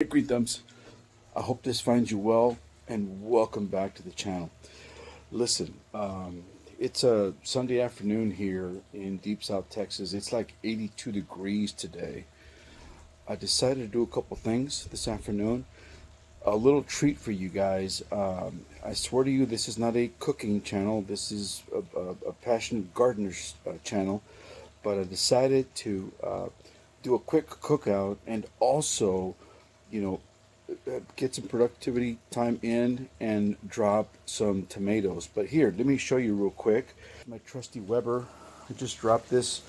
Techy Green Thumbs. I hope this finds you well, and welcome back to the channel. Listen, it's a Sunday afternoon here in Deep South Texas. It's like 82 degrees today. I decided to do a couple things this afternoon. A little treat for you guys. I swear to you, this is not a cooking channel. This is a passionate gardener's channel. But I decided to do a quick cookout and also, you know, get some productivity time in and drop some tomatoes. But here, let me show you real quick. My trusty Weber. I just dropped this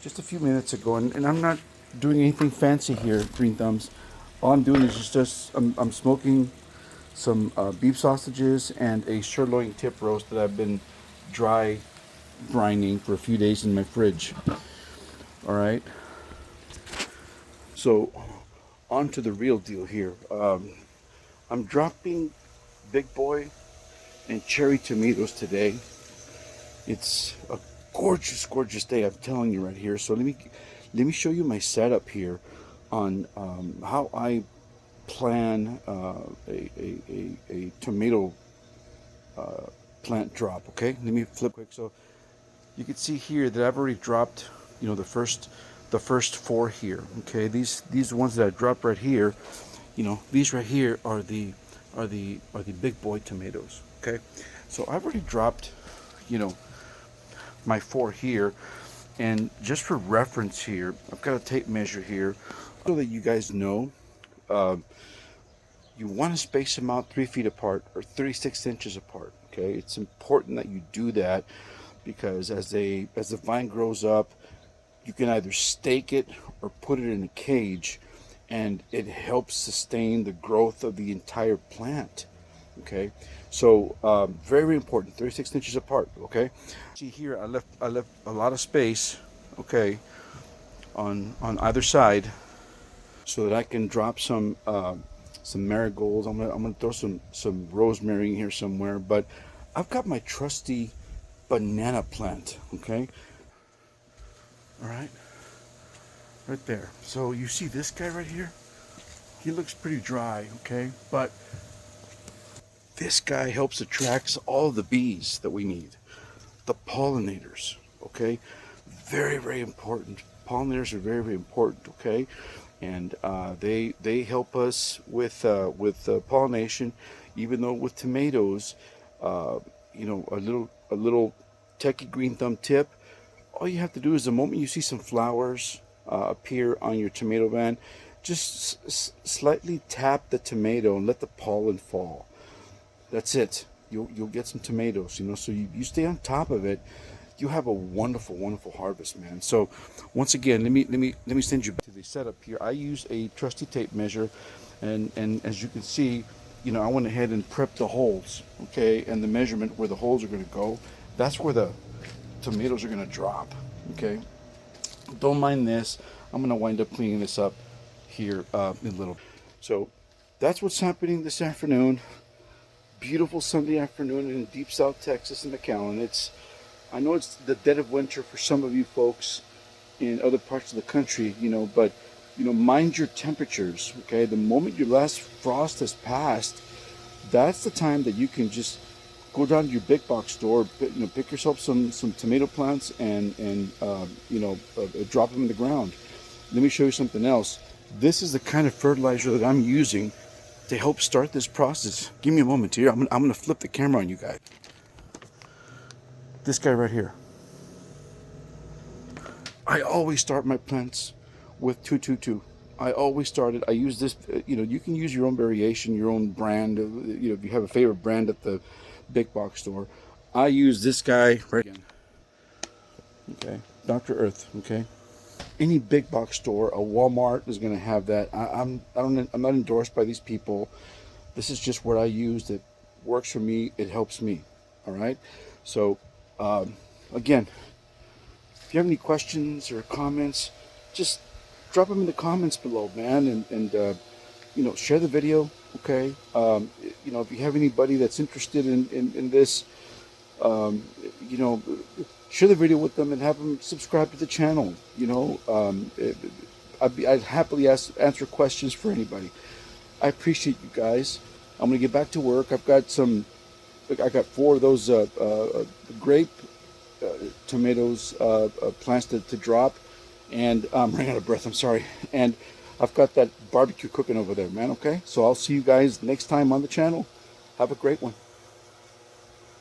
just a few minutes ago, and I'm not doing anything fancy here, Green Thumbs. All I'm doing is just I'm smoking some beef sausages and a sirloin tip roast that I've been dry brining for a few days in my fridge. All right. So, on to the real deal here. I'm dropping big boy and cherry tomatoes today. It's a gorgeous, gorgeous day. I'm telling you right here. So let me show you my setup here on how I plan a tomato plant drop. Okay, let me flip quick. So you can see here that I've already dropped, the first four here. Okay, these ones that I dropped right here, these right here are the big boy tomatoes. Okay, so I've already dropped, my four here, and just for reference here, I've got a tape measure here so that you guys know. You want to space them out 3 feet apart or 36 inches apart. Okay, it's important that you do that because as the vine grows up, you can either stake it or put it in a cage, and it helps sustain the growth of the entire plant. Okay, so very, very important. 36 inches apart. Okay, see here, I left a lot of space. Okay, on either side, so that I can drop some marigolds. I'm gonna throw some rosemary in here somewhere. But I've got my trusty banana plant. Okay. All right, right there. So you see this guy right here? He looks pretty dry, okay? But this guy helps attract all the bees that we need, the pollinators, okay? Very, very important. Pollinators are very, very important, okay? And they help us with pollination. Even though with tomatoes, a little Techy Green Thumb tip. All you have to do is the moment you see some flowers appear on your tomato vine, just slightly tap the tomato and let the pollen fall. That's it. You'll get some tomatoes. So you stay on top of it. You have a wonderful, wonderful harvest, man. So once again, let me send you back to the setup here. I use a trusty tape measure, and as you can see, I went ahead and prepped the holes, okay, and the measurement where the holes are going to go. That's where the tomatoes are going to drop. Okay, don't mind this. I'm going to wind up cleaning this up here in a little. So that's what's happening this afternoon. Beautiful Sunday afternoon in Deep South Texas in McAllen. I know it's the dead of winter for some of you folks in other parts of the country, but mind your temperatures. Okay, the moment your last frost has passed, that's the time that you can just go down to your big box store, pick yourself some tomato plants and drop them in the ground. Let me show you something else. This is the kind of fertilizer that I'm using to help start this process. Give me a moment here. I'm gonna flip the camera on you guys. This guy right here. I always start my plants with 222. I always started. I use this. You can use your own variation, your own brand. If you have a favorite brand at the big box store, I use this guy right again. Okay, Dr. Earth. Okay, any big box store, a Walmart is going to have that. I'm not endorsed by these people. This is just what I use. That works for me. It helps me. All right. So again, if you have any questions or comments, just drop them in the comments below, man, and share the video. Okay, if you have anybody that's interested in this, share the video with them and have them subscribe to the channel. I'd happily answer questions for anybody. I appreciate you guys. I'm gonna get back to work. I got 4 of those grape tomatoes plants to drop, and I'm running out of breath. I'm sorry. And I've got that barbecue cooking over there, man. Okay, so I'll see you guys next time on the channel. Have a great one.